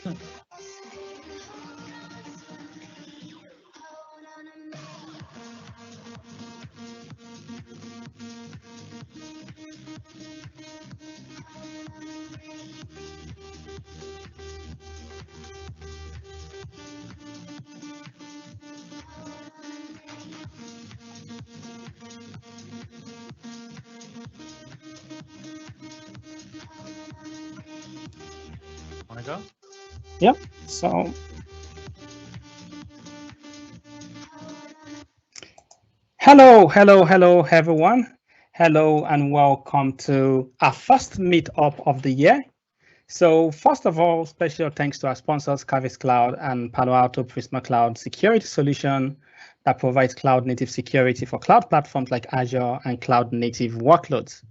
Want to go? Yep. So, hello, everyone. Hello, and welcome to our first meetup of the year. So, first of all, special thanks to our sponsors, Cavis Cloud and Palo Alto Prisma Cloud Security Solution that provides cloud native security for cloud platforms like Azure and cloud native workloads.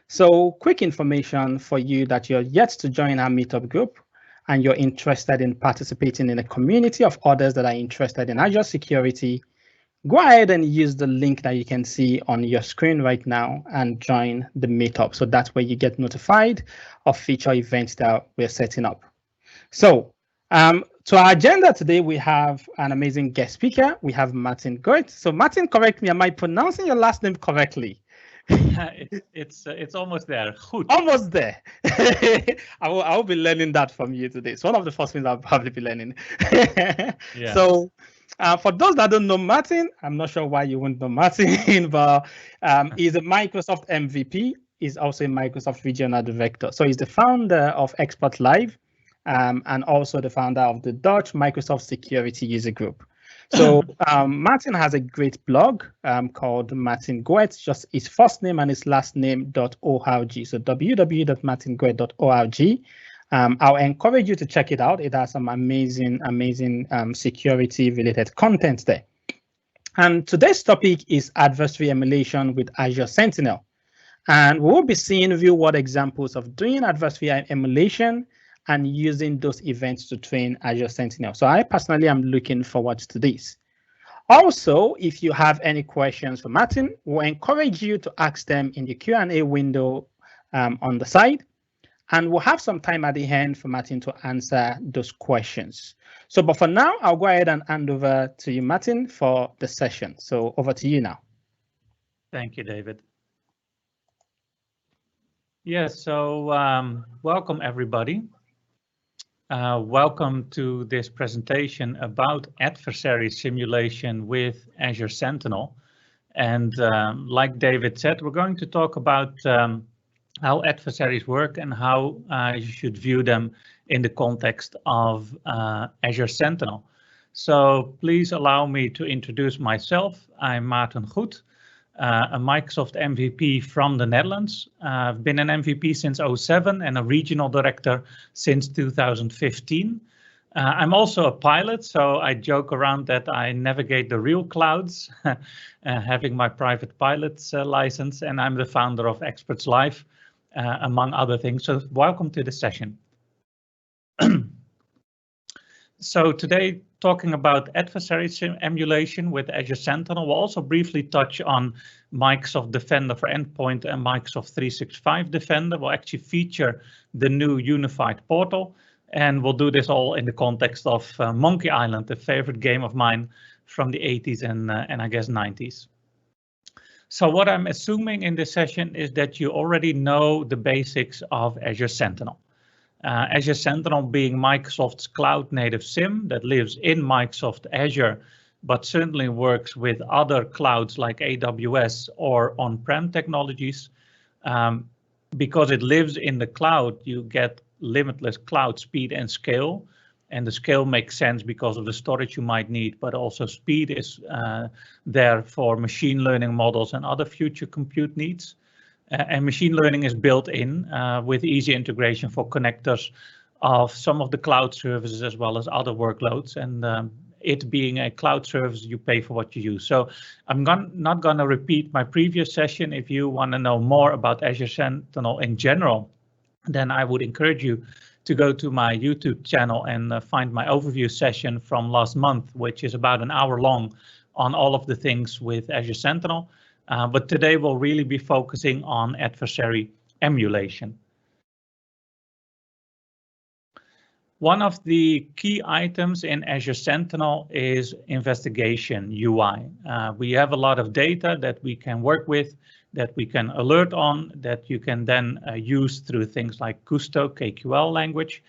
So, quick information for you that you're yet to join our meetup group and you're interested in participating in a community of others that are interested in Azure security. Go ahead and use the link that you can see on your screen right now and join the meetup. So that's where you get notified of future events that we're setting up. So to our agenda today, we have an amazing guest speaker. We have Maarten Goet. So Maarten, correct me, am I pronouncing your last name correctly? It's almost there. Goed. Almost there. I will be learning that from you today. It's one of the first things I'll probably be learning. Yeah. So for those that don't know Maarten, I'm not sure why you wouldn't know Maarten, but he's a Microsoft MVP. He's also a Microsoft Regional Director. So he's the founder of Expert Live and also the founder of the Dutch Microsoft Security User Group. So Maarten has a great blog called Maarten Goet, just his first name and his last name.org. So www.maartengoet.org. I'll encourage you to check it out. It has some amazing security related content there. And today's topic is adversary emulation with Azure Sentinel. And we will be seeing real world examples of doing adversary emulation and using those events to train Azure Sentinel. So I personally am looking forward to this. Also, if you have any questions for Maarten, we'll encourage you to ask them in the Q&A window on the side. And we'll have some time at the end for Maarten to answer those questions. So, but for now, I'll go ahead and hand over to you, Maarten, for the session. So over to you now. Thank you, David. Yes, so welcome everybody. Welcome to this presentation about adversary simulation with Azure Sentinel. And like David said, we're going to talk about how adversaries work and how you should view them in the context of Azure Sentinel. So please allow me to introduce myself. I'm Maarten Goet, a Microsoft MVP from the Netherlands. I've been an MVP since 2007 and a regional director since 2015. I'm also a pilot, so I joke around that I navigate the real clouds, having my private pilot's license, and I'm the founder of Experts Live, among other things. So welcome to the session. So today, talking about adversary emulation with Azure Sentinel, we'll also briefly touch on Microsoft Defender for Endpoint and Microsoft 365 Defender. We'll actually feature the new unified portal, and we'll do this all in the context of Monkey Island, a favorite game of mine from the 80s and I guess 90s. So what I'm assuming in this session is that you already know the basics of Azure Sentinel. Azure Sentinel being Microsoft's cloud native SIEM that lives in Microsoft Azure, but certainly works with other clouds like AWS or on-prem technologies. Because it lives in the cloud, you get limitless cloud speed and scale. And the scale makes sense because of the storage you might need, but also speed is there for machine learning models and other future compute needs. And machine learning is built in with easy integration for connectors of some of the cloud services as well as other workloads. And it being a cloud service, you pay for what you use. So I'm not going to repeat my previous session. If you want to know more about Azure Sentinel in general, then I would encourage you to go to my YouTube channel and find my overview session from last month, which is about an hour long on all of the things with Azure Sentinel. But today we'll really be focusing on adversary emulation. One of the key items in Azure Sentinel is investigation UI. We have a lot of data that we can work with, that we can alert on, that you can then use through things like Kusto, KQL language.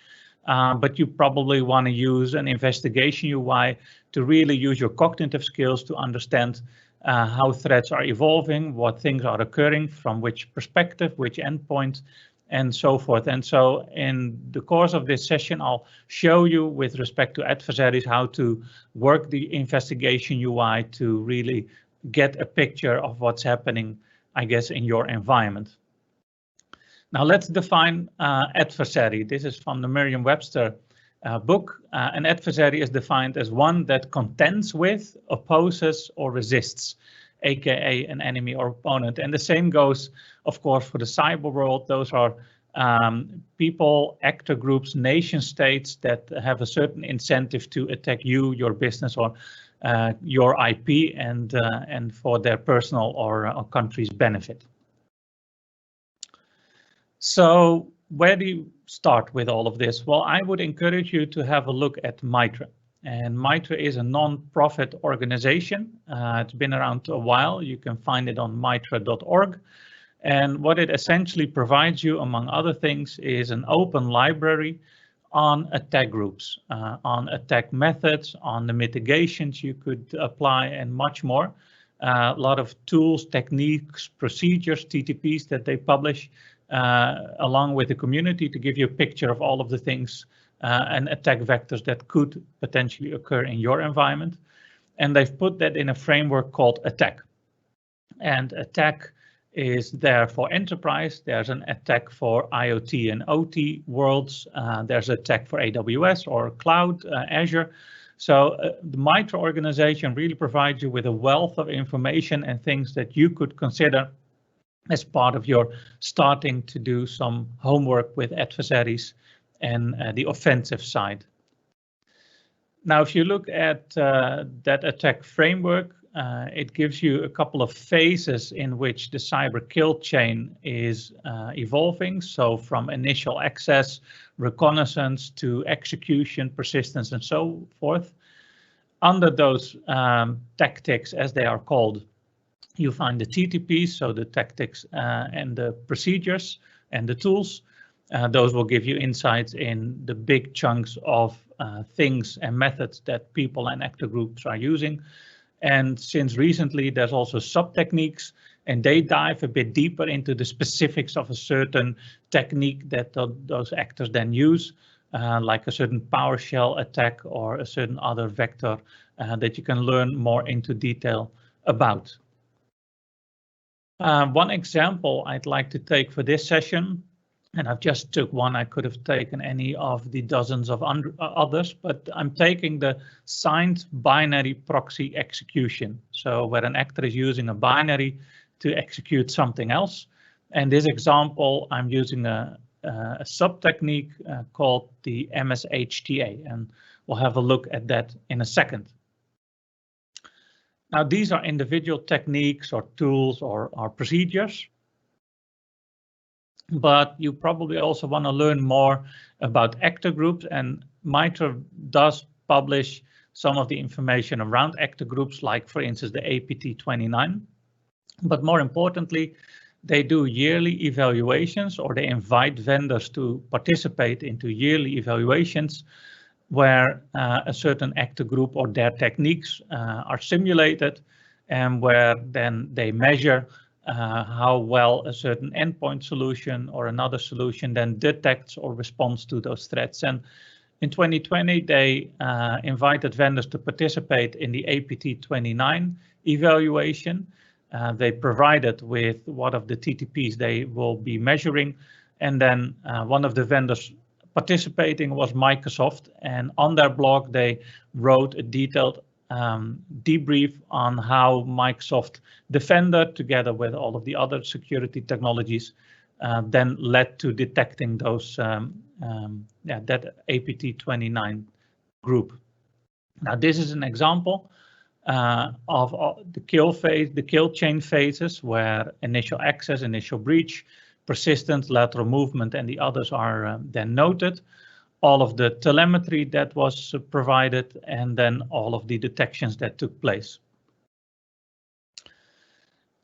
But you probably want to use an investigation UI to really use your cognitive skills to understand how threats are evolving, what things are occurring, from which perspective, which endpoint, and so forth. And so in the course of this session, I'll show you with respect to adversaries how to work the investigation UI to really get a picture of what's happening, I guess, in your environment. Now let's define adversary. This is from the Merriam-Webster book. An adversary is defined as one that contends with, opposes, or resists, aka an enemy or opponent. And the same goes, of course, for the cyber world. Those are people, actor groups, nation states that have a certain incentive to attack you, your business, or your IP, and for their personal or country's benefit. So where do you start with all of this? Well, I would encourage you to have a look at MITRE. And MITRE is a non-profit organization. It's been around a while. You can find it on mitre.org. And what it essentially provides you, among other things, is an open library on attack groups, on attack methods, on the mitigations you could apply, and much more. A lot of tools, techniques, procedures, TTPs that they publish along with the community to give you a picture of all of the things and attack vectors that could potentially occur in your environment. And they've put that in a framework called attack. And attack is there for enterprise. There's an attack for IoT and OT worlds. There's attack for AWS or cloud, Azure. So the MITRE organization really provides you with a wealth of information and things that you could consider as part of your starting to do some homework with adversaries and the offensive side. Now, if you look at that attack framework, it gives you a couple of phases in which the cyber kill chain is evolving. So from initial access, reconnaissance to execution, persistence, and so forth. Under those tactics, as they are called, you find the TTPs, so the tactics and the procedures and the tools. Those will give you insights in the big chunks of things and methods that people and actor groups are using. And since recently, there's also sub-techniques, and they dive a bit deeper into the specifics of a certain technique that those actors then use, like a certain PowerShell attack or a certain other vector that you can learn more into detail about. One example I'd like to take for this session, and I've just took one, I could have taken any of the dozens of others, but I'm taking the signed binary proxy execution. So where an actor is using a binary to execute something else. And this example, I'm using a sub-technique called the MSHTA, and we'll have a look at that in a second. Now, these are individual techniques or tools or procedures, but you probably also want to learn more about actor groups, and MITRE does publish some of the information around actor groups, like, for instance, the APT29. But more importantly, they do yearly evaluations, or they invite vendors to participate into yearly evaluations where a certain actor group or their techniques are simulated, and where then they measure how well a certain endpoint solution or another solution then detects or responds to those threats. And in 2020, they invited vendors to participate in the APT29 evaluation. They provided with what of the TTPs they will be measuring, and then one of the vendors participating was Microsoft, and on their blog they wrote a detailed debrief on how Microsoft Defender, together with all of the other security technologies, then led to detecting those that APT29 group. Now, this is an example of the kill phase, the kill chain phases, where initial access, initial breach, persistence, lateral movement, and the others are then noted. all of the telemetry that was provided, and then all of the detections that took place.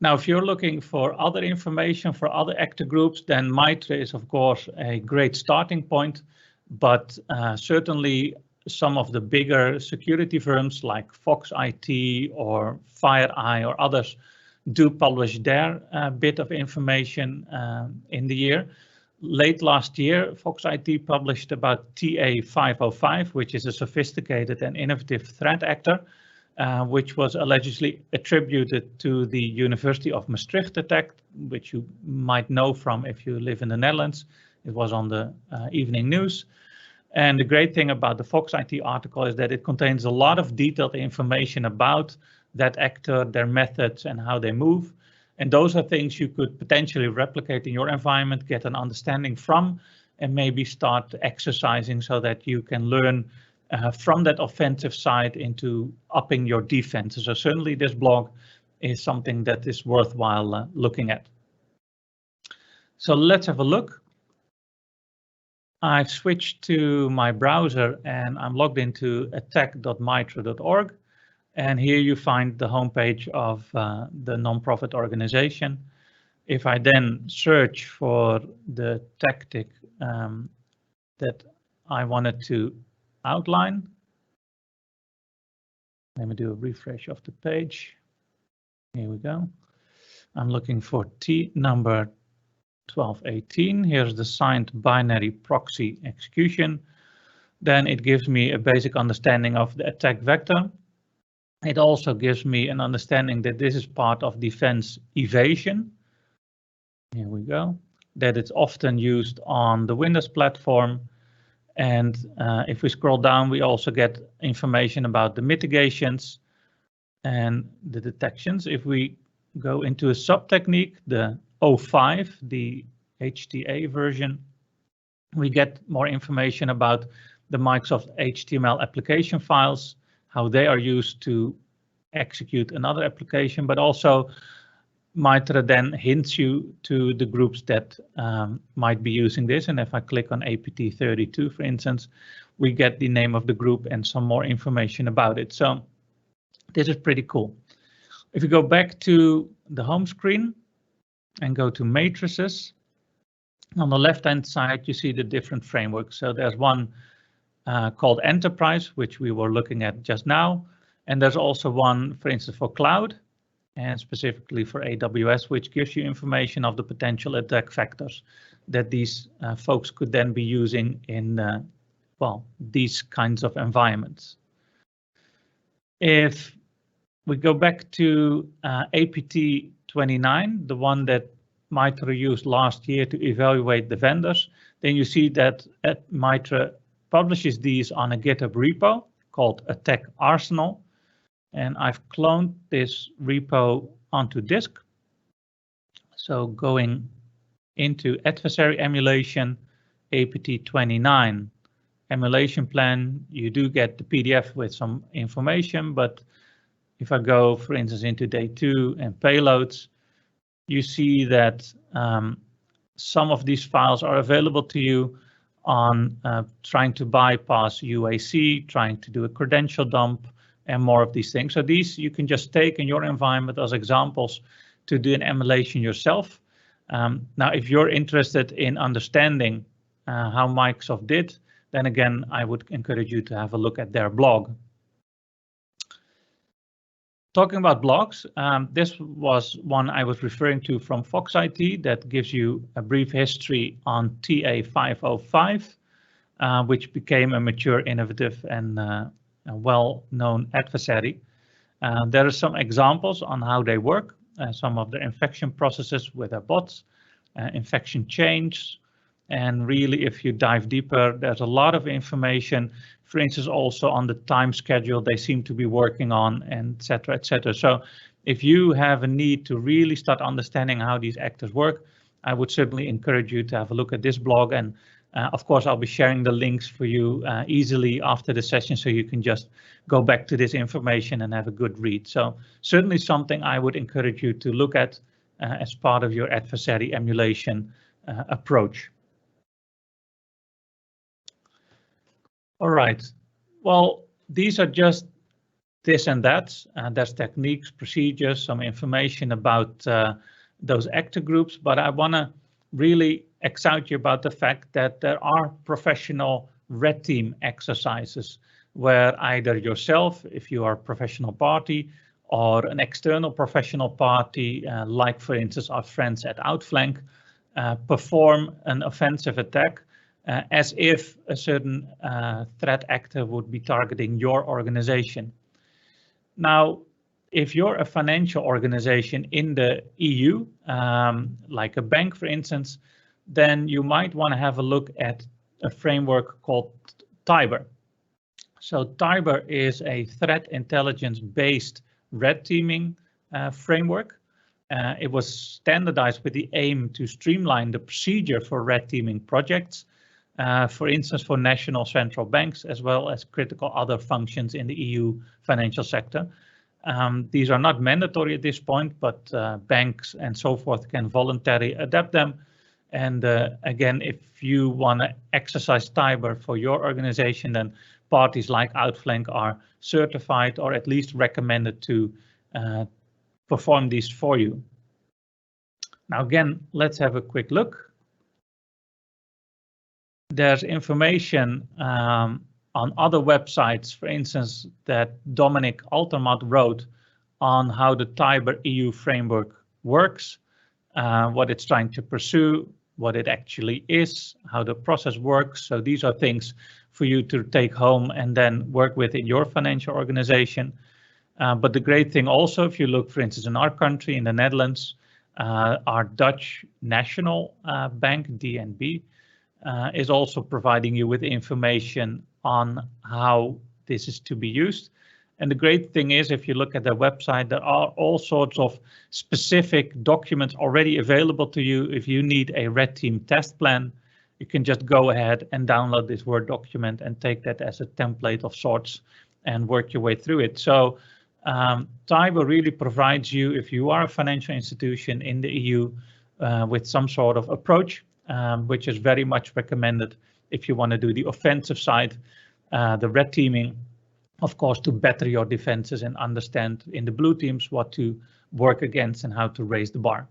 Now, if you're looking for other information for other actor groups, then MITRE is, of course, a great starting point, but certainly some of the bigger security firms like Fox IT or FireEye or others do publish their bit of information in the year. Late last year, Fox IT published about TA505, which is a sophisticated and innovative threat actor, which was allegedly attributed to the University of Maastricht attack, which you might know from if you live in the Netherlands. It was on the evening news. And the great thing about the Fox IT article is that it contains a lot of detailed information about that actor, their methods, and how they move. And those are things you could potentially replicate in your environment, get an understanding from, and maybe start exercising so that you can learn from that offensive side into upping your defense. So certainly this blog is something that is worthwhile looking at. So let's have a look. I've switched to my browser and I'm logged into attack.mitre.org. And here you find the homepage of the nonprofit organization. If I then search for the tactic that I wanted to outline, let me do a refresh of the page. Here we go. I'm looking for T number 1218. Here's the signed binary proxy execution. Then it gives me a basic understanding of the attack vector. It also gives me an understanding that this is part of defense evasion. Here we go. That it's often used on the Windows platform. And if we scroll down, we also get information about the mitigations and the detections. If we go into a sub-technique, the 05, the HTA version, we get more information about the Microsoft HTML application files, how they are used to execute another application, but also MITRE then hints you to the groups that might be using this. And if I click on APT32, for instance, we get the name of the group and some more information about it. So this is pretty cool. If you go back to the home screen and go to matrices, on the left-hand side, you see the different frameworks. So there's one called Enterprise, which we were looking at just now. And there's also one, for instance, for cloud, and specifically for AWS, which gives you information of the potential attack vectors that these folks could then be using in, well, these kinds of environments. If we go back to APT29, the one that MITRE used last year to evaluate the vendors, then you see that MITRE publishes these on a GitHub repo called Attack Arsenal. And I've cloned this repo onto disk. So going into Adversary Emulation, APT29 emulation plan, you do get the PDF with some information, but if I go, for instance, into day 2 and payloads, you see that some of these files are available to you on trying to bypass UAC, trying to do a credential dump, and more of these things. So these you can just take in your environment as examples to do an emulation yourself. Now, if you're interested in understanding how Microsoft did, then again, I would encourage you to have a look at their blog. Talking about blogs, this was one I was referring to from Fox IT that gives you a brief history on TA505, which became a mature, innovative, and a well-known adversary. There are some examples on how they work, some of the infection processes with their bots, infection chains, and really if you dive deeper, there's a lot of information, for instance, also on the time schedule they seem to be working on, and et cetera, et cetera. So if you have a need to really start understanding how these actors work, I would certainly encourage you to have a look at this blog. And of course, I'll be sharing the links for you easily after the session, so you can just go back to this information and have a good read. So certainly something I would encourage you to look at as part of your adversary emulation approach. All right. Well, these are just this and that. There's techniques, procedures, some information about those actor groups, but I want to really excite you about the fact that there are professional red team exercises where either yourself, if you are a professional party, or an external professional party, like for instance our friends at Outflank, perform an offensive attack as if a certain threat actor would be targeting your organization. Now, if you're a financial organization in the EU, like a bank, for instance, then you might want to have a look at a framework called TIBER. So TIBER is a threat intelligence-based red teaming framework. It was standardized with the aim to streamline the procedure for red teaming projects, for instance, for national central banks, as well as critical other functions in the EU financial sector. These are not mandatory at this point, but banks and so forth can voluntarily adapt them. And again, if you want to exercise TIBER for your organization, then parties like Outflank are certified or at least recommended to perform these for you. Now, again, let's have a quick look. There's information on other websites, for instance, that Dominic Altermat wrote on how the TIBER EU framework works, what it's trying to pursue, what it actually is, how the process works. So these are things for you to take home and then work with in your financial organization. But the great thing also, if you look, for instance, in our country, in the Netherlands, our Dutch National Bank, DNB, is also providing you with information on how this is to be used. And the great thing is, if you look at their website, there are all sorts of specific documents already available to you. If you need a red team test plan, you can just go ahead and download this Word document and take that as a template of sorts and work your way through it. So TIBER really provides you, if you are a financial institution in the EU, with some sort of approach, which is very much recommended if you want to do the offensive side, the red teaming, of course, to better your defenses and understand in the blue teams what to work against and how to raise the bar.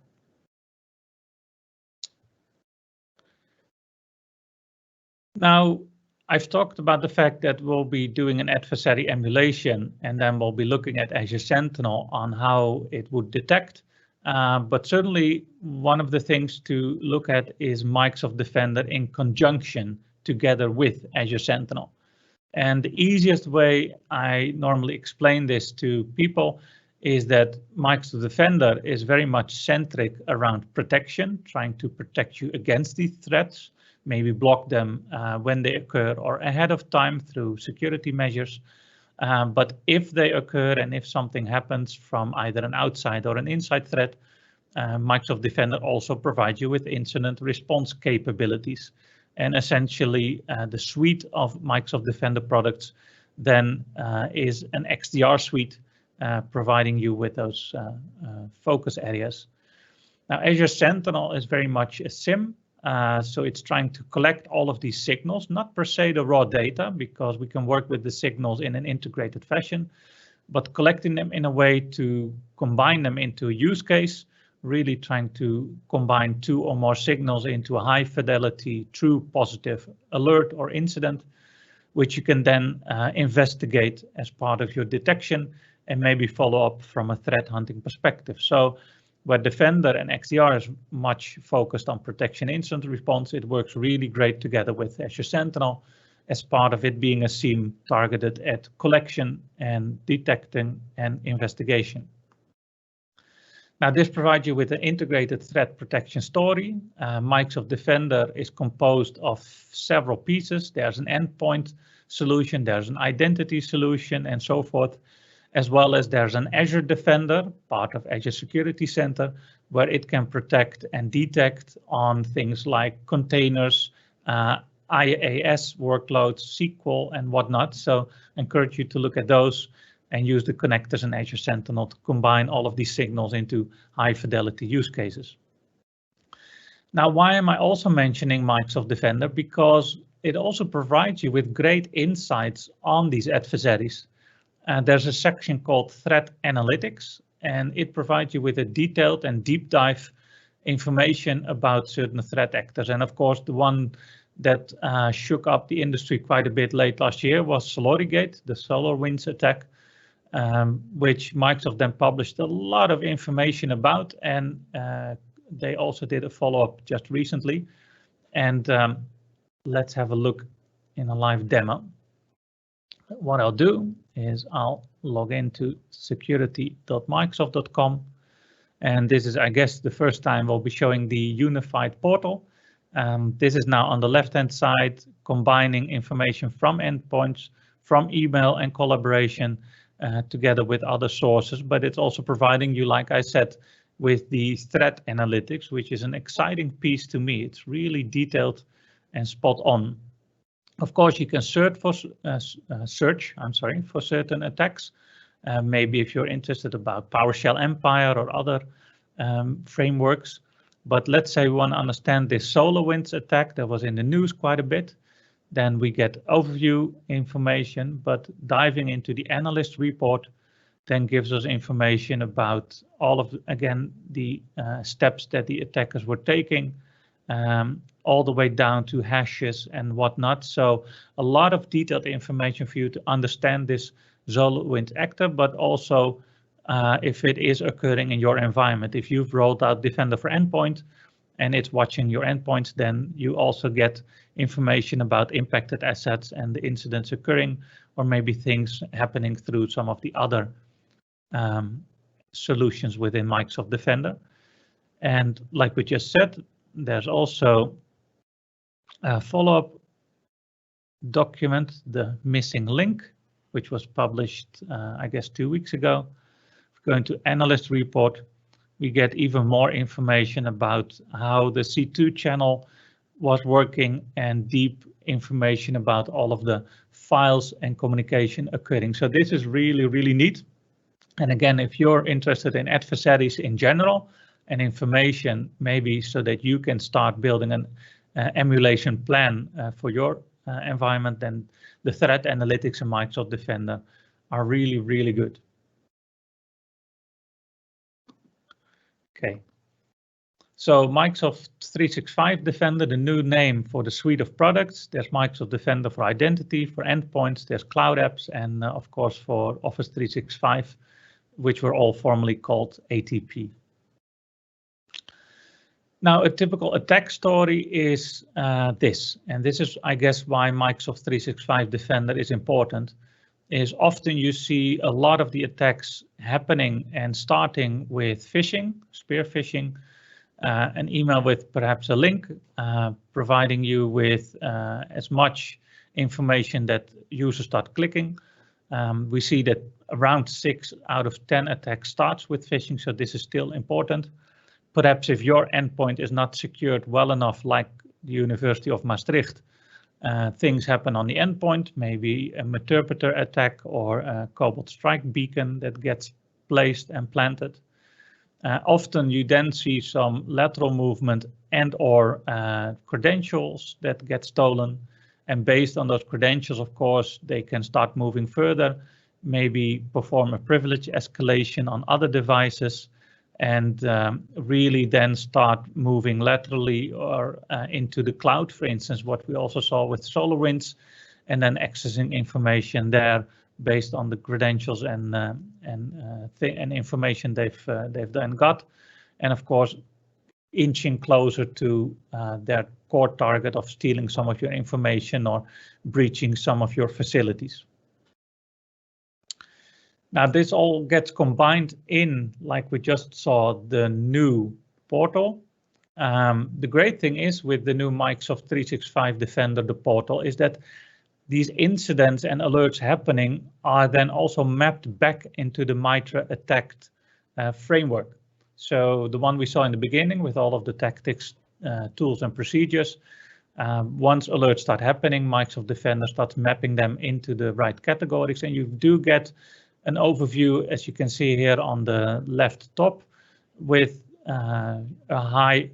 Now, I've talked about the fact that we'll be doing an adversary emulation, and then we'll be looking at Azure Sentinel on how it would detect. But certainly one of the things to look at is Microsoft Defender in conjunction together with Azure Sentinel. And the easiest way I normally explain this to people is that Microsoft Defender is very much centric around protection, trying to protect you against these threats, maybe block them when they occur or ahead of time through security measures. But if they occur and if something happens from either an outside or an inside threat, Microsoft Defender also provides you with incident response capabilities. And essentially, the suite of Microsoft Defender products then is an XDR suite, providing you with those focus areas. Now, Azure Sentinel is very much a SIEM. So it's trying to collect all of these signals, not per se the raw data, because we can work with the signals in an integrated fashion, but collecting them in a way to combine them into a use case, really trying to combine two or more signals into a high fidelity, true positive alert or incident, which you can then investigate as part of your detection and maybe follow up from a threat hunting perspective. So where Defender and XDR is much focused on protection incident response, it works really great together with Azure Sentinel as part of it being a SIEM targeted at collection and detecting and investigation. Now, this provides you with an integrated threat protection story. Microsoft Defender is composed of several pieces. There's an endpoint solution, there's an identity solution, and so forth, as well as there's an Azure Defender, part of Azure Security Center, where it can protect and detect on things like containers, IaaS workloads, SQL, and whatnot. So I encourage you to look at those and use the connectors in Azure Sentinel to combine all of these signals into high fidelity use cases. Now, why am I also mentioning Microsoft Defender? Because it also provides you with great insights on these adversaries. There's a section called Threat Analytics, and it provides you with a detailed and deep dive information about certain threat actors. And of course, the one that shook up the industry quite a bit late last year was Solorigate, the SolarWinds attack, which Microsoft then published a lot of information about, and they also did a follow-up just recently. And let's have a look in a live demo. What I'll do is I'll log into security.microsoft.com. And this is, I guess, the first time we'll be showing the unified portal. This is now on the left-hand side, combining information from endpoints, from email and collaboration, together with other sources, but it's also providing you, like I said, with the threat analytics, which is an exciting piece to me. It's really detailed and spot on. Of course, you can search for certain attacks. Maybe if you're interested about PowerShell Empire or other frameworks. But let's say we want to understand this SolarWinds attack that was in the news quite a bit. Then we get overview information, but diving into the analyst report then gives us information about all of, again, the steps that the attackers were taking, all the way down to hashes and whatnot. So a lot of detailed information for you to understand this SolarWinds actor, but also if it is occurring in your environment. If you've rolled out Defender for Endpoint and it's watching your endpoints, then you also get information about impacted assets and the incidents occurring, or maybe things happening through some of the other solutions within Microsoft Defender. And like we just said, there's also a follow-up document, the missing link, which was published, I guess, 2 weeks ago. Going to analyst report, we get even more information about how the C2 channel was working and deep information about all of the files and communication occurring. So this is really, really neat. And again, if you're interested in adversaries in general and information, maybe so that you can start building an emulation plan for your environment, then the threat analytics in Microsoft Defender are really, really good. Okay, so Microsoft 365 Defender, the new name for the suite of products. There's Microsoft Defender for Identity, for endpoints, there's Cloud Apps, and of course for Office 365, which were all formerly called ATP. Now, a typical attack story is this, and this is, I guess, why Microsoft 365 Defender is important. Is often you see a lot of the attacks happening and starting with phishing, spear phishing, an email with perhaps a link, providing you with as much information that users start clicking. We see that around 6 out of 10 attacks starts with phishing, so this is still important. Perhaps if your endpoint is not secured well enough, like the University of Maastricht, things happen on the endpoint, maybe a Meterpreter attack or a Cobalt Strike beacon that gets placed and planted. Often you then see some lateral movement and or credentials that get stolen. And based on those credentials, of course, they can start moving further, maybe perform a privilege escalation on other devices, and really then start moving laterally or into the cloud, for instance, what we also saw with SolarWinds, and then accessing information there based on the credentials and information they've then got, and of course inching closer to their core target of stealing some of your information or breaching some of your facilities. Now this all gets combined in, like we just saw, the new portal. The great thing is with the new Microsoft 365 Defender, the portal, is that these incidents and alerts happening are then also mapped back into the MITRE attacked framework. So the one we saw in the beginning with all of the tactics, tools and procedures, once alerts start happening, Microsoft Defender starts mapping them into the right categories, and you do get an overview, as you can see here on the left top, with a high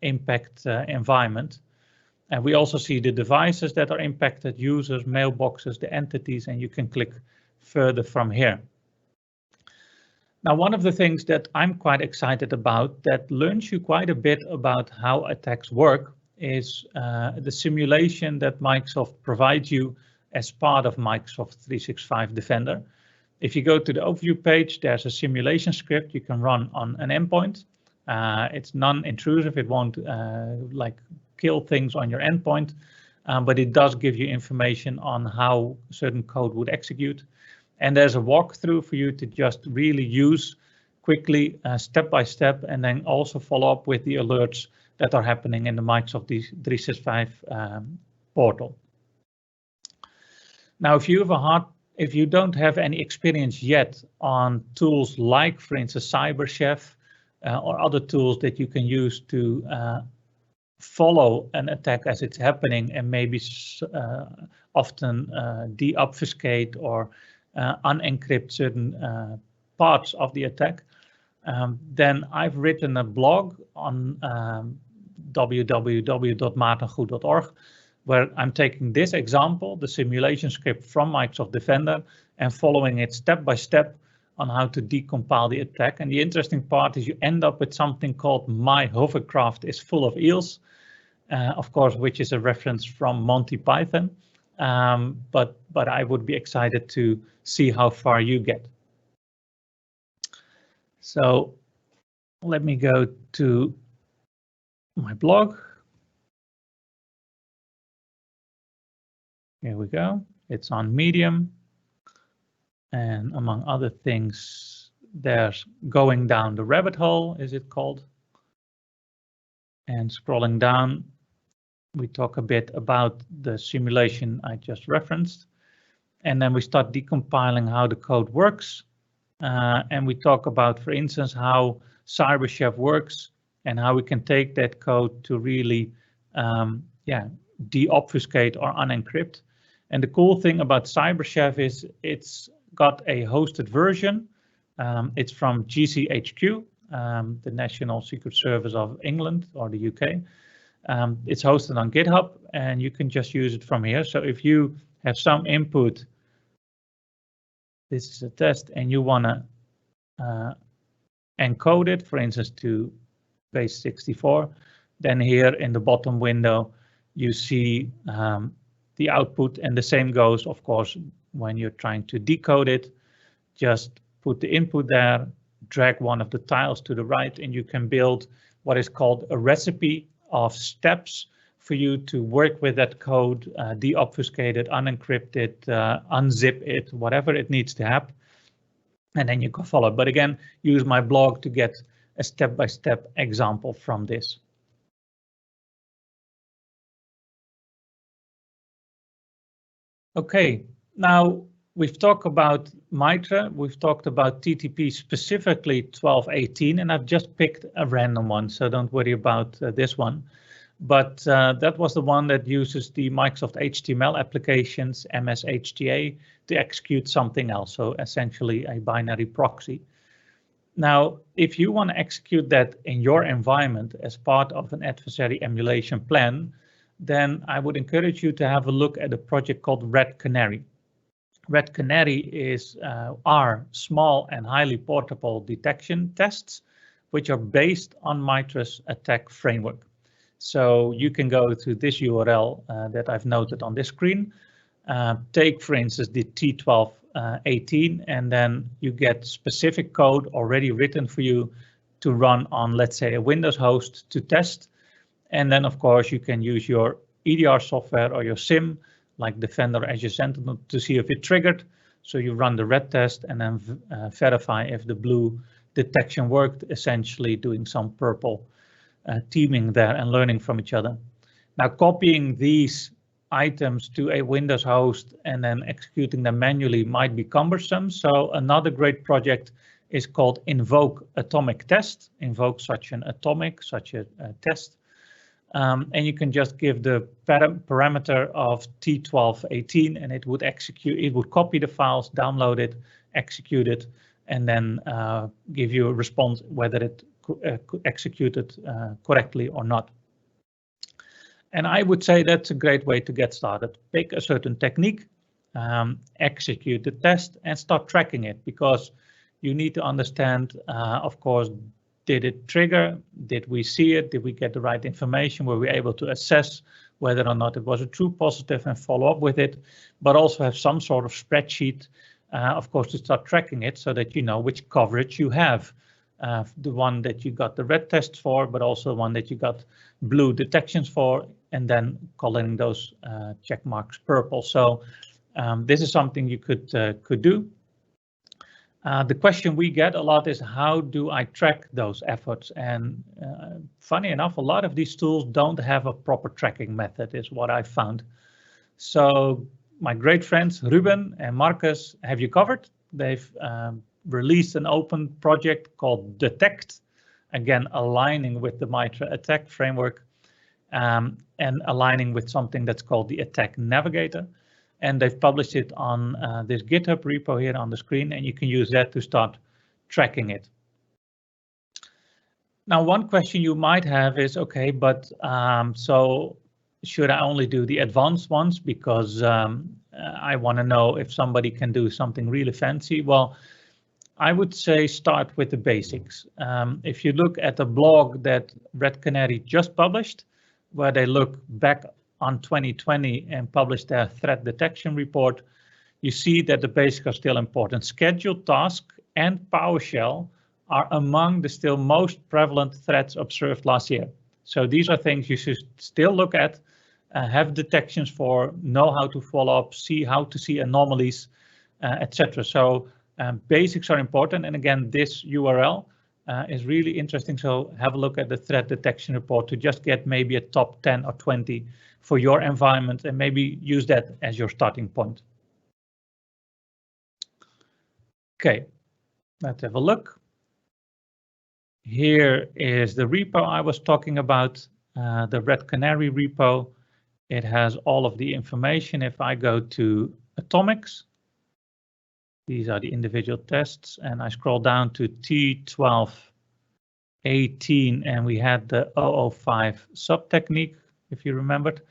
impact environment. And we also see the devices that are impacted, users, mailboxes, the entities, and you can click further from here. Now, one of the things that I'm quite excited about that learns you quite a bit about how attacks work is the simulation that Microsoft provides you as part of Microsoft 365 Defender. If you go to the overview page, there's a simulation script you can run on an endpoint. It's non-intrusive, it won't like kill things on your endpoint, but it does give you information on how certain code would execute. And there's a walkthrough for you to just really use quickly, step by step, and then also follow up with the alerts that are happening in the Microsoft 365 portal. Now, if you don't have any experience yet on tools like, for instance, CyberChef or other tools that you can use to follow an attack as it's happening and maybe often deobfuscate or unencrypt certain parts of the attack, then I've written a blog on www.maartengoet.org, where I'm taking this example, the simulation script from Microsoft Defender, and following it step by step on how to decompile the attack. And the interesting part is you end up with something called My Hovercraft is Full of Eels, of course, which is a reference from Monty Python. But I would be excited to see how far you get. So let me go to my blog. Here we go. It's on Medium. And among other things, there's Going Down the Rabbit Hole, is it called? And scrolling down, we talk a bit about the simulation I just referenced. And then we start decompiling how the code works. And we talk about, for instance, how CyberChef works and how we can take that code to really deobfuscate or unencrypt. And the cool thing about CyberChef is it's got a hosted version. It's from GCHQ, the National Secret Service of England or the UK. It's hosted on GitHub and you can just use it from here. So if you have some input, this is a test, and you want to encode it, for instance, to base 64, then here in the bottom window, you see the output, and the same goes, of course, when you're trying to decode it. Just put the input there, drag one of the tiles to the right, and you can build what is called a recipe of steps for you to work with that code, deobfuscate it, unencrypt it, unzip it, whatever it needs to have, and then you can follow. But again, use my blog to get a step-by-step example from this. Okay, now we've talked about MITRE, we've talked about TTP, specifically 12.18, and I've just picked a random one, so don't worry about this one. But that was the one that uses the Microsoft HTML applications, MSHTA, to execute something else, so essentially a binary proxy. Now, if you want to execute that in your environment as part of an adversary emulation plan, then I would encourage you to have a look at a project called Red Canary. Red Canary is our small and highly portable detection tests, which are based on MITRE's attack framework. So you can go to this URL that I've noted on this screen. Take, for instance, the T1218, and then you get specific code already written for you to run on, let's say, a Windows host to test. And then, of course, you can use your EDR software or your SIM, like Defender or Azure Sentinel, to see if it triggered. So you run the red test and then verify if the blue detection worked, essentially doing some purple teaming there and learning from each other. Now, copying these items to a Windows host and then executing them manually might be cumbersome. So another great project is called Invoke Atomic Test. Invoke such a test. And you can just give the parameter of T1218 and it would execute, it would copy the files, download it, execute it, and then give you a response whether it executed correctly or not. And I would say that's a great way to get started. Pick a certain technique, execute the test and start tracking it, because you need to understand, of course, did it trigger? Did we see it? Did we get the right information? Were we able to assess whether or not it was a true positive and follow up with it? But also have some sort of spreadsheet, of course, to start tracking it so that you know which coverage you have. The one that you got the red tests for, but also the one that you got blue detections for, and then coloring those check marks purple. So this is something you could do. The question we get a lot is, how do I track those efforts? And funny enough, a lot of these tools don't have a proper tracking method, is what I found. So my great friends Ruben and Marcus have you covered. They've released an open project called Detect, again aligning with the MITRE ATT&CK framework, and aligning with something that's called the Attack Navigator. And they've published it on this GitHub repo here on the screen, and you can use that to start tracking it. Now, one question you might have is, okay, but so should I only do the advanced ones because I want to know if somebody can do something really fancy? Well, I would say start with the basics. If you look at the blog that Red Canary just published, where they look back on 2020 and published their threat detection report, you see that the basics are still important. Scheduled task and PowerShell are among the still most prevalent threats observed last year. So these are things you should still look at, have detections for, know how to follow up, see how to see anomalies, etc. So basics are important. And again, this URL is really interesting. So have a look at the threat detection report to just get maybe a top 10 or 20 for your environment, and maybe use that as your starting point. Okay, let's have a look. Here is the repo I was talking about, the Red Canary repo. It has all of the information. If I go to Atomics, these are the individual tests, and I scroll down to T1218, and we had the 005 sub-technique, if you remembered.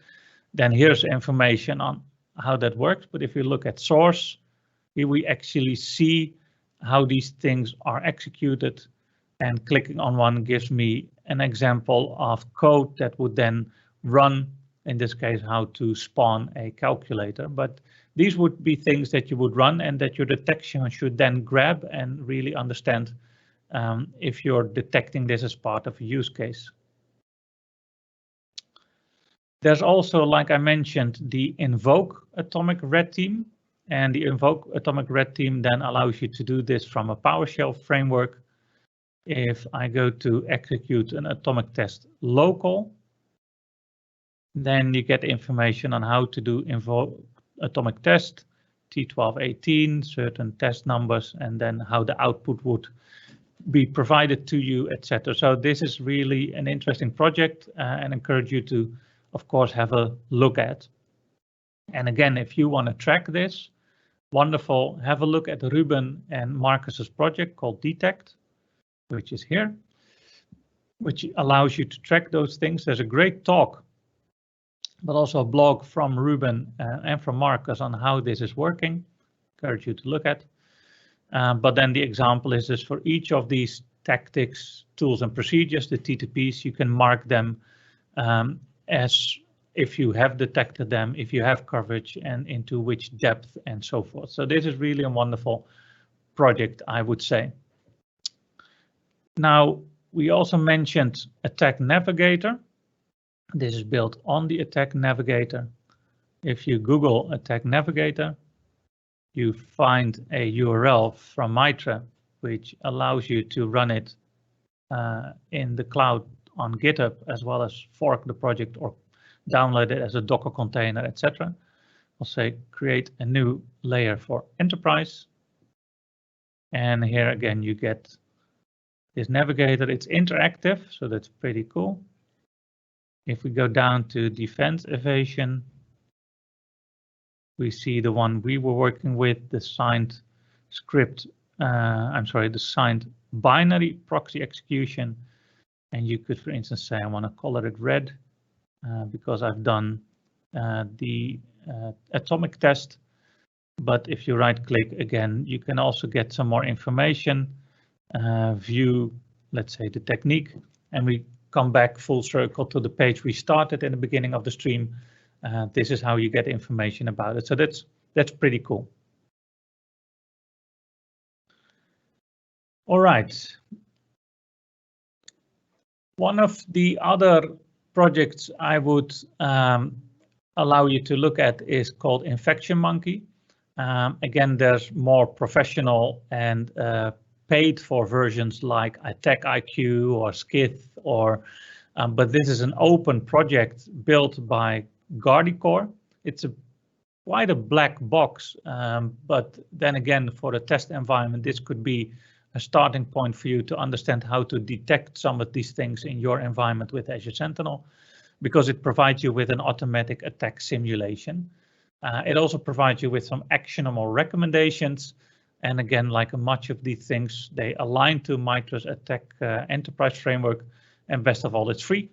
Then here's information on how that works. But if you look at source, here we actually see how these things are executed, and clicking on one gives me an example of code that would then run, in this case, how to spawn a calculator. But these would be things that you would run and that your detection should then grab and really understand if you're detecting this as part of a use case. There's also, like I mentioned, the Invoke Atomic Red Team, and the Invoke Atomic Red Team then allows you to do this from a PowerShell framework. If I go to execute an atomic test local, then you get information on how to do Invoke atomic test, T1218, certain test numbers, and then how the output would be provided to you, etc. So this is really an interesting project, and encourage you to, of course, have a look at. And again, if you want to track this, wonderful, have a look at Ruben and Marcus's project called Detect, which is here, which allows you to track those things. There's a great talk, but also a blog from Ruben and from Marcus on how this is working. Encourage you to look at. But then the example is this: for each of these tactics, tools and procedures, the TTPs, you can mark them as if you have detected them, if you have coverage, and into which depth and so forth. So this is really a wonderful project, I would say. Now, we also mentioned Attack Navigator. This is built on the Attack Navigator. If you Google Attack Navigator, you find a URL from MITRE, which allows you to run it in the cloud on GitHub, as well as fork the project or download it as a Docker container, etc. I'll say create a new layer for enterprise. And here again, you get this navigator. It's interactive, so that's pretty cool. If we go down to defense evasion, we see the one we were working with, the signed script, the signed binary proxy execution. And you could, for instance, say I want to color it red. because I've done the atomic test. But if you right click again, you can also get some more information, view, let's say, the technique, and we come back full circle to the page we started in the beginning of the stream. This is how you get information about it. So that's pretty cool. All right. One of the other projects I would allow you to look at is called Infection Monkey. Again, there's more professional and paid for versions like Attack IQ or Skith, or but this is an open project built by Guardicore. It's quite a black box, but then again, for the test environment, this could be a starting point for you to understand how to detect some of these things in your environment with Azure Sentinel, because it provides you with an automatic attack simulation. It also provides you with some actionable recommendations. And again, like much of these things, they align to Mitra's attack enterprise framework. And best of all, it's free.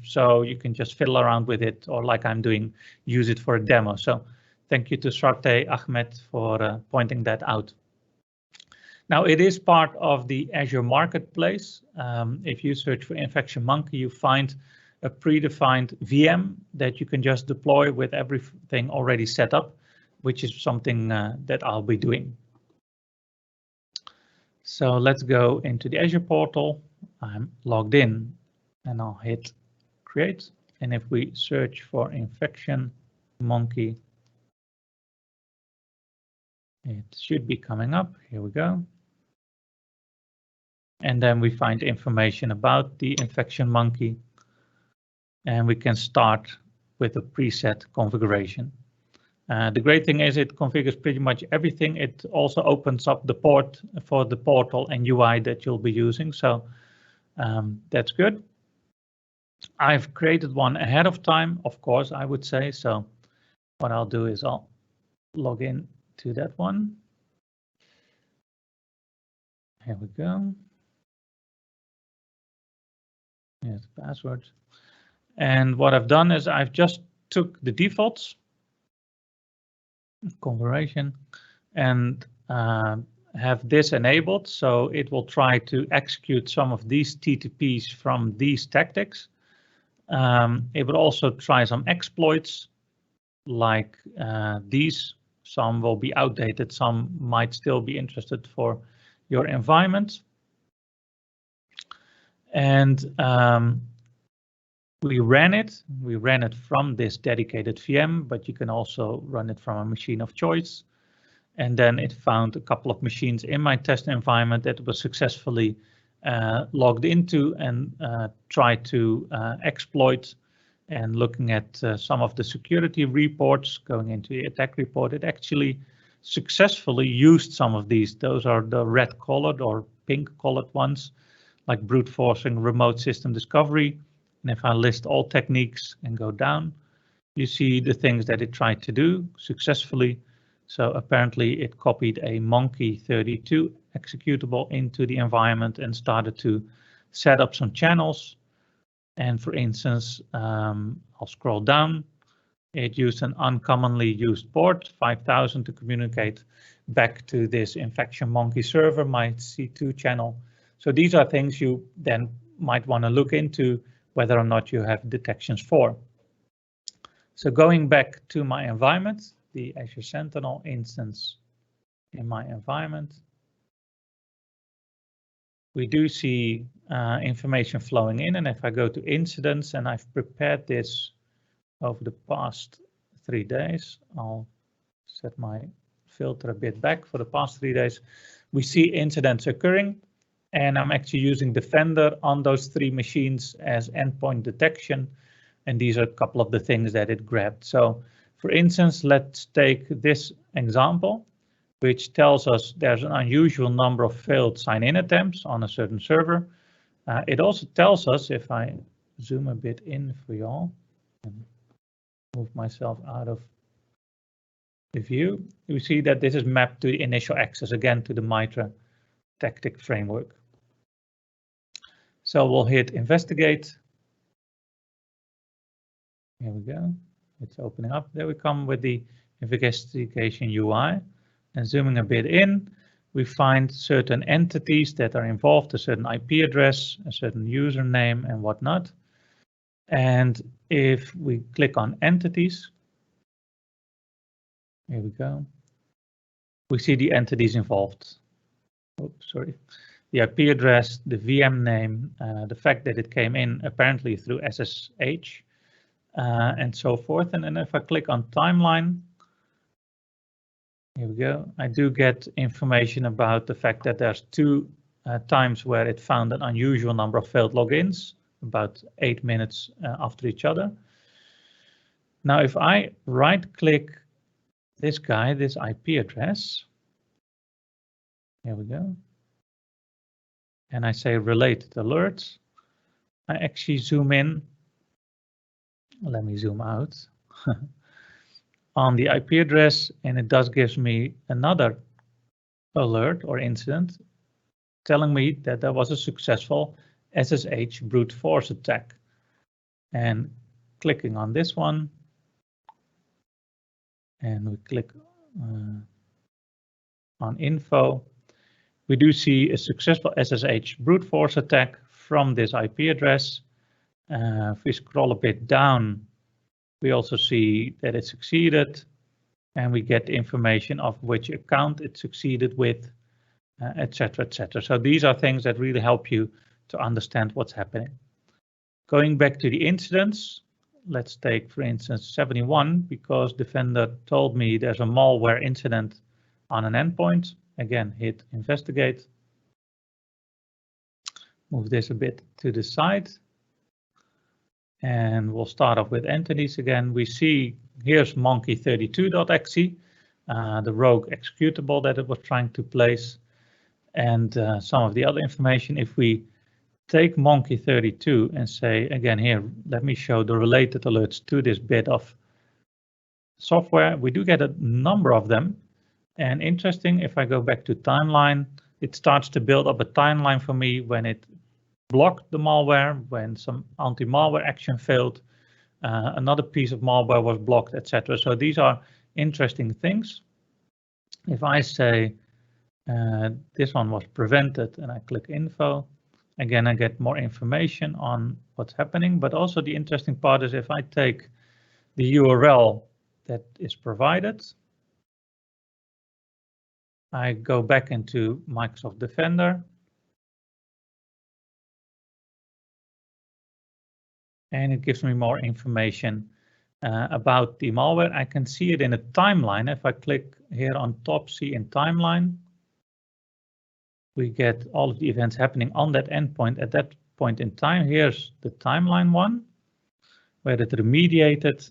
So you can just fiddle around with it, or like I'm doing, use it for a demo. So thank you to Sarte Ahmed for pointing that out. Now, it is part of the Azure Marketplace. If you search for Infection Monkey, you find a predefined VM that you can just deploy with everything already set up, which is something that I'll be doing. So let's go into the Azure portal. I'm logged in and I'll hit create. And if we search for Infection Monkey, it should be coming up. Here we go. And then we find information about the Infection Monkey. And we can start with a preset configuration. The great thing is it configures pretty much everything. It also opens up the port for the portal and UI that you'll be using. So that's good. I've created one ahead of time, of course, I would say. So what I'll do is I'll log in to that one. Here we go. Here's the password. And what I've done is I've just took the defaults, configuration, and have this enabled. So it will try to execute some of these TTPs from these tactics. It will also try some exploits like these. Some will be outdated, some might still be interested for your environment. And we ran it from this dedicated VM, but you can also run it from a machine of choice. And then it found a couple of machines in my test environment that was successfully logged into and tried to exploit. And looking at some of the security reports, going into the attack report, it actually successfully used some of these. Those are the red colored or pink colored ones, like brute forcing, remote system discovery. And if I list all techniques and go down, you see the things that it tried to do successfully. So apparently it copied a Monkey 32 executable into the environment and started to set up some channels. And for instance, I'll scroll down. It used an uncommonly used port 5000 to communicate back to this Infection Monkey server, my C2 channel. So these are things you then might want to look into whether or not you have detections for. So going back to my environment, the Azure Sentinel instance in my environment, we do see information flowing in. And if I go to incidents, and I've prepared this over the past 3 days, I'll set my filter a bit back. For the past 3 days, we see incidents occurring. And I'm actually using Defender on those 3 machines as endpoint detection. And these are a couple of the things that it grabbed. So for instance, let's take this example, which tells us there's an unusual number of failed sign-in attempts on a certain server. It also tells us, if I zoom a bit in for y'all and move myself out of the view, you see that this is mapped to the initial access, again, to the Mitra tactic framework. So we'll hit investigate. Here we go. It's opening up. There we come with the investigation UI, and zooming a bit in, we find certain entities that are involved, a certain IP address, a certain username and whatnot. And if we click on entities, here we go, we see the entities involved. Oops, sorry. The IP address, the VM name, the fact that it came in apparently through SSH, and so forth. And then if I click on timeline, here we go, I do get information about the fact that there's two times where it found an unusual number of failed logins, about 8 minutes after each other. Now, if I right click this guy, this IP address, here we go, and I say related alerts, I actually zoom in. Let me zoom out on the IP address, and it does give me another alert or incident telling me that there was a successful SSH brute force attack. And clicking on this one, and we click on info, we do see a successful SSH brute force attack from this IP address. If we scroll a bit down, we also see that it succeeded, and we get information of which account it succeeded with, etc., etc. So these are things that really help you to understand what's happening. Going back to the incidents, let's take, for instance, 71, because Defender told me there's a malware incident on an endpoint. Again, hit investigate. Move this a bit to the side. And we'll start off with entities again. We see here's monkey32.exe, the rogue executable that it was trying to place, and some of the other information. If we take monkey32 and say, again here, let me show the related alerts to this bit of software, we do get a number of them. And interesting, if I go back to timeline, it starts to build up a timeline for me when it blocked the malware, when some anti-malware action failed, another piece of malware was blocked, etc. So these are interesting things. If I say this one was prevented and I click info, again, I get more information on what's happening. But also the interesting part is if I take the URL that is provided, I go back into Microsoft Defender, and it gives me more information about the malware. I can see it in a timeline. If I click here on top, see in timeline, we get all of the events happening on that endpoint at that point in time. Here's the timeline one, where it remediated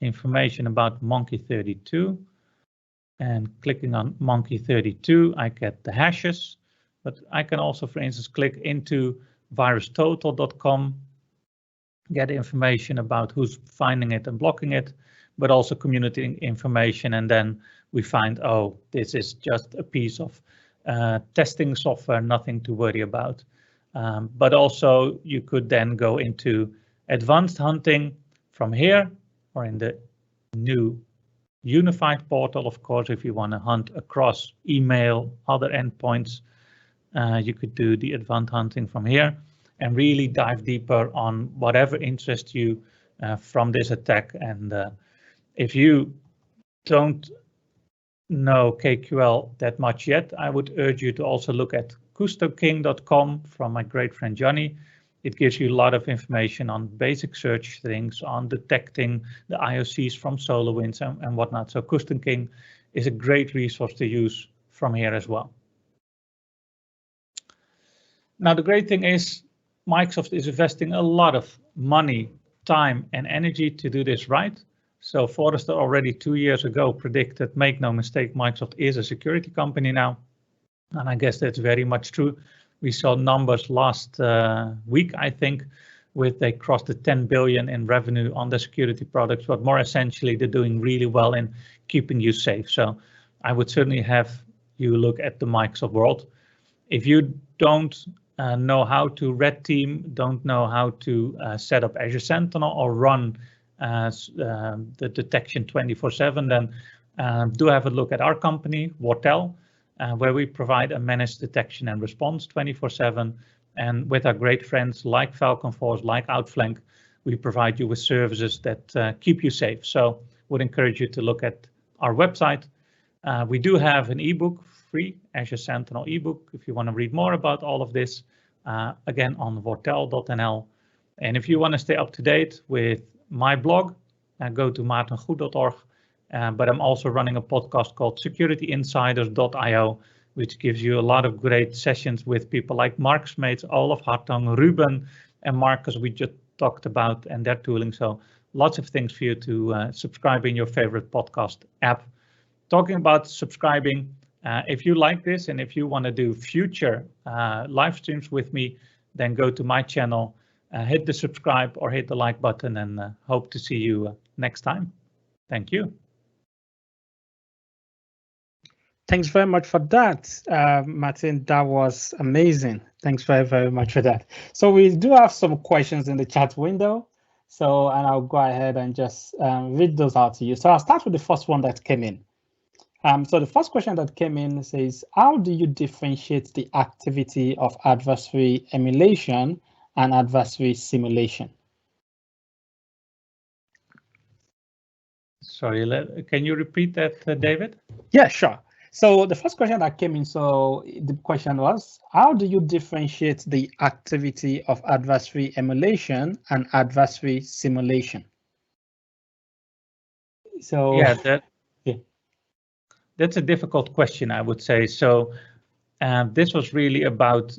information about monkey32. And clicking on monkey32, I get the hashes, but I can also, for instance, click into virustotal.com, get information about who's finding it and blocking it, but also community information. And then we find, oh, this is just a piece of testing software, nothing to worry about. But also you could then go into advanced hunting from here, or in the new unified portal, of course, if you want to hunt across email, other endpoints, you could do the advanced hunting from here and really dive deeper on whatever interests you from this attack. And if you don't know KQL that much yet, I would urge you to also look at custoking.com from my great friend Johnny. It gives you a lot of information on basic search things, on detecting the IOCs from SolarWinds and whatnot. So Custom King is a great resource to use from here as well. Now, the great thing is Microsoft is investing a lot of money, time and energy to do this right. So Forrester already 2 years ago predicted, make no mistake, Microsoft is a security company now. And I guess that's very much true. We saw numbers last week, I think, with they crossed the 10 billion in revenue on the security products, but more essentially, they're doing really well in keeping you safe. So I would certainly have you look at the Microsoft world. If you don't know how to red team, don't know how to set up Azure Sentinel or run the detection 24/7, then do have a look at our company, Wortel, where we provide a managed detection and response 24/7. And with our great friends like Falcon Force, like Outflank, we provide you with services that keep you safe. So would encourage you to look at our website. We do have an ebook, free Azure Sentinel ebook, if you want to read more about all of this, again on wortel.nl. And if you want to stay up to date with my blog, go to maartengoet.org. But I'm also running a podcast called securityinsiders.io, which gives you a lot of great sessions with people like Mark Smeets, Olaf Hartong, Ruben, and Marcus we just talked about and their tooling. So lots of things for you to subscribe in your favorite podcast app. Talking about subscribing, if you like this and if you want to do future live streams with me, then go to my channel, hit the subscribe or hit the like button, and hope to see you next time. Thank you. Thanks very much for that, Maarten. That was amazing. Thanks very, very much for that. So we do have some questions in the chat window. So, and I'll go ahead and just read those out to you. So I'll start with the first one that came in. So the first question that came in says, how do you differentiate the activity of adversary emulation and adversary simulation? Sorry, can you repeat that, David? Yeah, sure. So the first question that came in, so the question was, how do you differentiate the activity of adversary emulation and adversary simulation? So yeah, that's a difficult question, I would say. So this was really about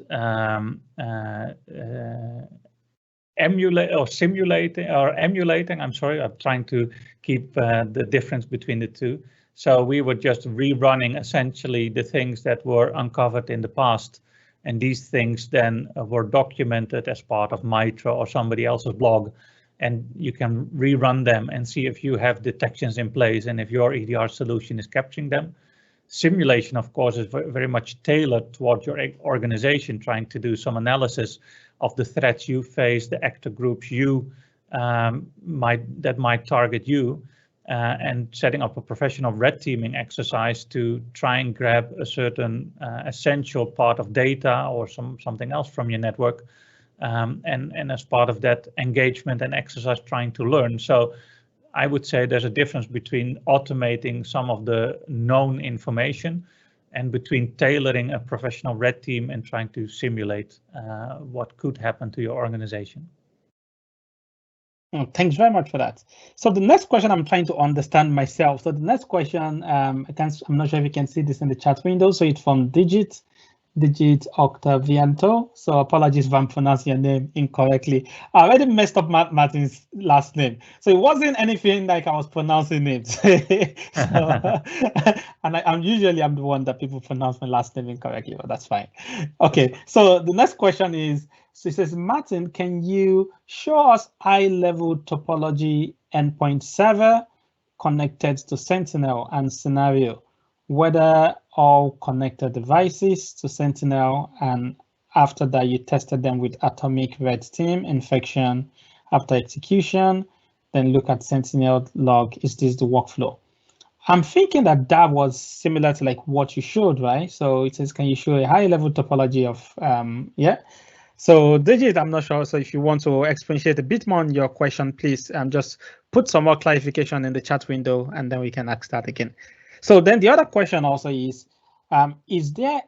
emulating. I'm sorry, I'm trying to keep the difference between the two. So we were just rerunning essentially the things that were uncovered in the past. And these things then were documented as part of Mitra or somebody else's blog. And you can rerun them and see if you have detections in place and if your EDR solution is capturing them. Simulation, of course, is very much tailored towards your organization, trying to do some analysis of the threats you face, the actor groups that might target you. And setting up a professional red teaming exercise to try and grab a certain essential part of data or something else from your network. And as part of that engagement and exercise, trying to learn. So I would say there's a difference between automating some of the known information and between tailoring a professional red team and trying to simulate what could happen to your organization. Oh, thanks very much for that. So the next question I'm trying to understand myself. So the next question, I'm not sure if you can see this in the chat window. So it's from Digit Octavianto. So apologies if I'm pronouncing your name incorrectly. I already messed up Martin's last name. So it wasn't anything like I was pronouncing it. And I'm usually the one that people pronounce my last name incorrectly, but that's fine. Okay, so the next question is, so it says, Maarten, can you show us high-level topology endpoint server connected to Sentinel and scenario, whether all connected devices to Sentinel, and after that you tested them with atomic red team infection after execution, then look at Sentinel log. Is this the workflow? I'm thinking that was similar to like what you showed, right? So it says, can you show a high-level topology of, yeah. So Digit, I'm not sure. So if you want to expatiate a bit more on your question, please just put some more clarification in the chat window and then we can ask that again. So then the other question also is there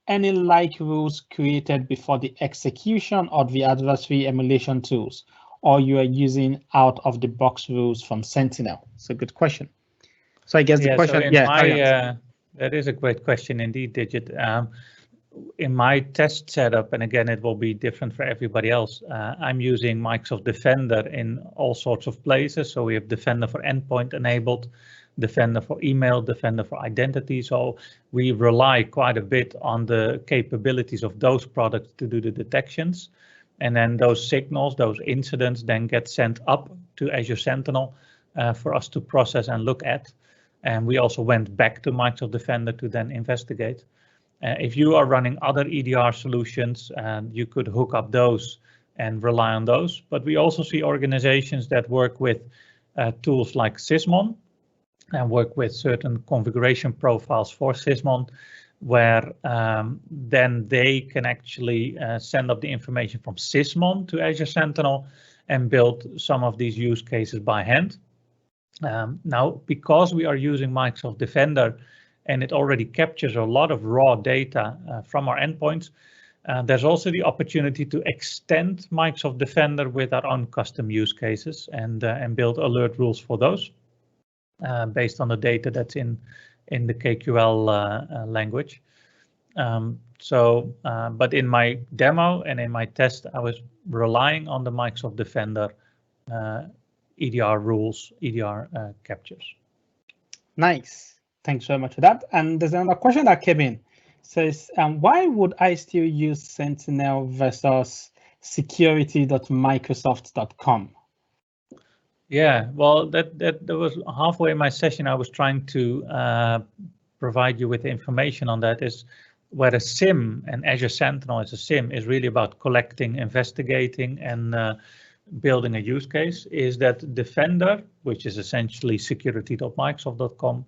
any like rules created before the execution of the adversary emulation tools, or you are using out of the box rules from Sentinel? So good question. So I guess the question, so that is a great question indeed, Digit. In my test setup, and again, it will be different for everybody else, I'm using Microsoft Defender in all sorts of places. So we have Defender for endpoint enabled, Defender for email, Defender for identity. So we rely quite a bit on the capabilities of those products to do the detections. And then those signals, those incidents then get sent up to Azure Sentinel for us to process and look at. And we also went back to Microsoft Defender to then investigate. If you are running other EDR solutions, you could hook up those and rely on those. But we also see organizations that work with tools like Sysmon and work with certain configuration profiles for Sysmon, where then they can actually send up the information from Sysmon to Azure Sentinel and build some of these use cases by hand. Now, because we are using Microsoft Defender and it already captures a lot of raw data from our endpoints, there's also the opportunity to extend Microsoft Defender with our own custom use cases and build alert rules for those based on the data that's in the KQL language. But in my demo and in my test, I was relying on the Microsoft Defender EDR rules, EDR captures. Nice. Thanks very much for that. And there's another question that came in. Says, why would I still use Sentinel versus security.microsoft.com? Yeah, well, that was halfway in my session. I was trying to provide you with information on that. Is where a SIM and Azure Sentinel as a SIM is really about collecting, investigating, and building a use case. Is that Defender, which is essentially security.microsoft.com,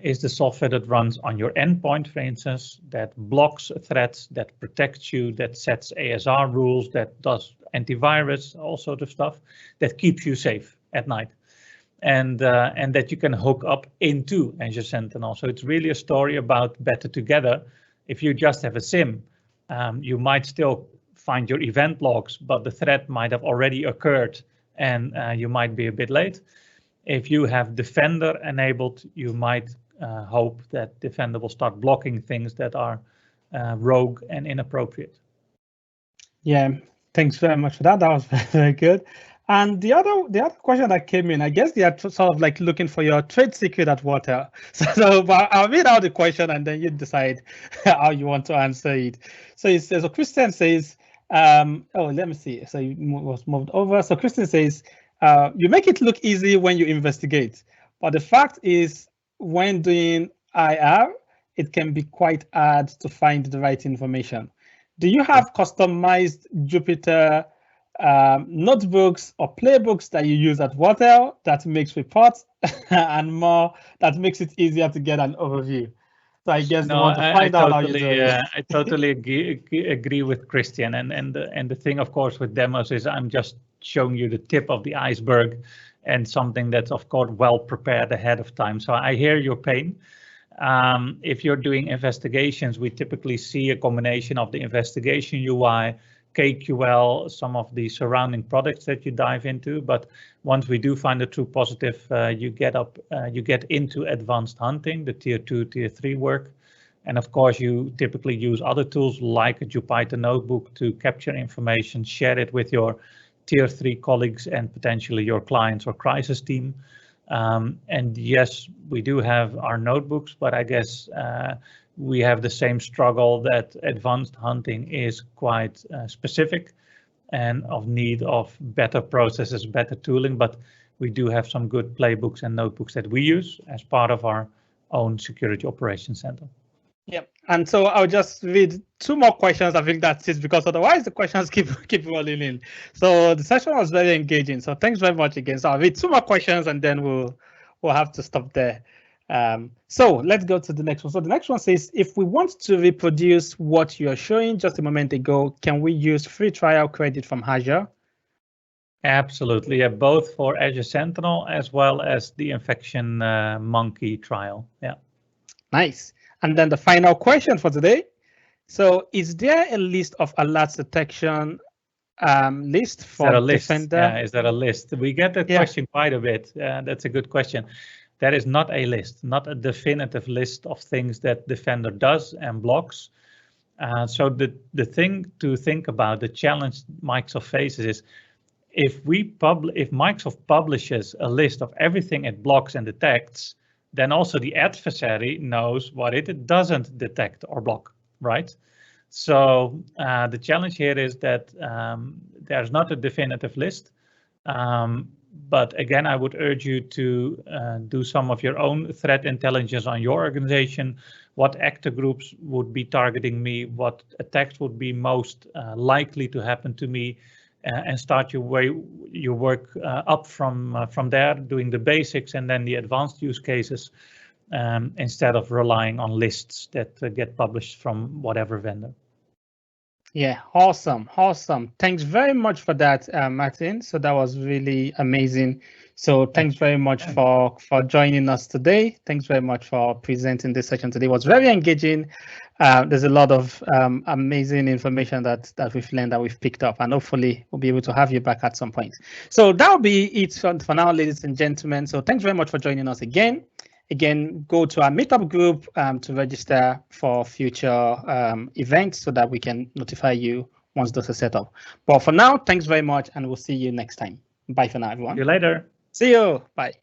is the software that runs on your endpoint, for instance, that blocks threats, that protects you, that sets ASR rules, that does antivirus, all sorts of stuff, that keeps you safe at night, and that you can hook up into Azure Sentinel. So it's really a story about better together. If you just have a SIM, you might still find your event logs, but the threat might have already occurred and you might be a bit late. If you have Defender enabled, you might hope that Defender will start blocking things that are rogue and inappropriate. Yeah, thanks very much for that. That was very, very good. And the other question that came in, I guess they are sort of like looking for your trade secret at Water. So but I'll read out the question and then you decide how you want to answer it. So so Christian says, oh, let me see. So it was moved over. So Christian says, you make it look easy when you investigate, but the fact is when doing IR, it can be quite hard to find the right information. Do you have customized Jupyter notebooks or playbooks that you use at Water that makes reports and more that makes it easier to get an overview? So I guess you want to find out how you do it. I totally agree with Christian. And the thing, of course, with demos is I'm just showing you the tip of the iceberg and something that's, of course, well prepared ahead of time. So I hear your pain. If you're doing investigations, we typically see a combination of the investigation UI, KQL, some of the surrounding products that you dive into. But once we do find a true positive, you get into advanced hunting, the tier 2, tier 3 work. And of course, you typically use other tools like a Jupyter notebook to capture information, share it with your tier 3 colleagues and potentially your clients or crisis team. And yes, we do have our notebooks, but I guess we have the same struggle that advanced hunting is quite specific and of need of better processes, better tooling, but we do have some good playbooks and notebooks that we use as part of our own security operations center. Yep. And so I'll just read 2 more questions. I think that's it, because otherwise the questions keep rolling in. So the session was very engaging. So thanks very much again. So I'll read 2 more questions and then we'll have to stop there. So let's go to the next one. So the next one says, if we want to reproduce what you're showing just a moment ago, can we use free trial credit from Azure? Absolutely, yeah, both for Azure Sentinel as well as the infection monkey trial. Yeah. Nice. And then the final question for today. So is there a list of alerts detection list for Defender? Yeah, is there a list? We get that question quite a bit. That's a good question. There is not a list, not a definitive list of things that Defender does and blocks. So the thing to think about, the challenge Microsoft faces is if Microsoft publishes a list of everything it blocks and detects, then also the adversary knows what it doesn't detect or block, right? So the challenge here is that there's not a definitive list. But again, I would urge you to do some of your own threat intelligence on your organization. What actor groups would be targeting me? What attacks would be most likely to happen to me? And start your work up from there, doing the basics and then the advanced use cases, instead of relying on lists that get published from whatever vendor. Yeah, awesome. Thanks very much for that, Maarten. So that was really amazing. So thanks very much for joining us today. Thanks very much for presenting this session today. It was very engaging. There's a lot of amazing information that we've learned, that we've picked up, and hopefully we'll be able to have you back at some point. So that'll be it for now, ladies and gentlemen. So thanks very much for joining us again. Again, go to our Meetup group to register for future events so that we can notify you once those are set up. But for now, thanks very much, and we'll see you next time. Bye for now, everyone. See you later. See you. Bye.